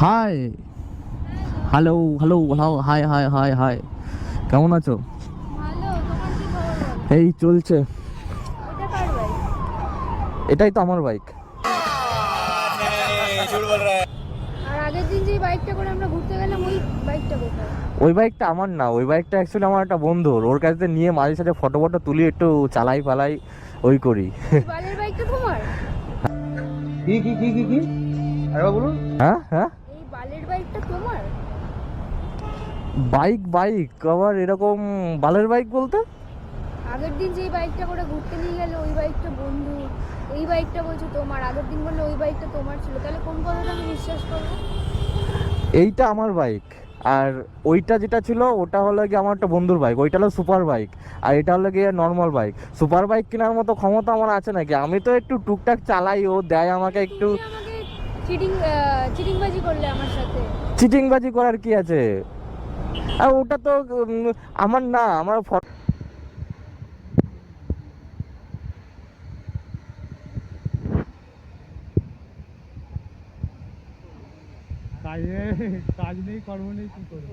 High, hello hello hello, hi hi hi hi, কেমন আছো? ভালো। তোমার কি খবর বলো? এই চলছে। এটা কার বাইক? এটাই তো আমার বাইক। আর আগের দিন যে বাইকটা করে আমরা ঘুরতে গেলাম ওই বাইকটা কোথায়? ওই বাইকটা আমার না, ওই বাইকটা অ্যাকচুয়ালি আমার একটা বন্ধুর, ওর কাছ থেকে নিয়ে মাঝে সাঝে ফটো ফটো তুলি, একটু চালাই ফালাই ওই করি। ওই বালের বাইকটা তোমার? কি আরেকবার বলুন। হ্যাঁ হ্যাঁ, এই বালের বাইকটা তোমার? বাইক বাইক আবার এরকম বালের বাইক বলতে? আগের দিন যে বাইকটা করে ঘুরতে নিয়ে গেল ওই বাইকটা বন্ধু, এই বাইকটা বলছো তোমার, আগের দিন বললো ওই বাইকটা তোমার ছিল, তাহলে কোন কথাটা আমি বিশ্বাস করবো? এইটা আমার বাইক, আর ওইটা যেটা ছিল ওটা হলো গিয়ে আমার একটা বন্ধুর বাইক, ওইটা হলো সুপার বাইক, আর এটা হলো গিয়ে নর্মাল বাইক। সুপার বাইক কেনার মতো ক্ষমতা আমার আছে নাকি? আমি তো একটু টুকটাক চালাই, ও দেয় আমাকে একটু। তুমি আমাকে চিটিংবাজি করলে আমার সাথে। চিটিংবাজি করার কি আছে? আর ওটা তো আমার না, আমার কাজ নেই, কর্ম নেই, কি করবো?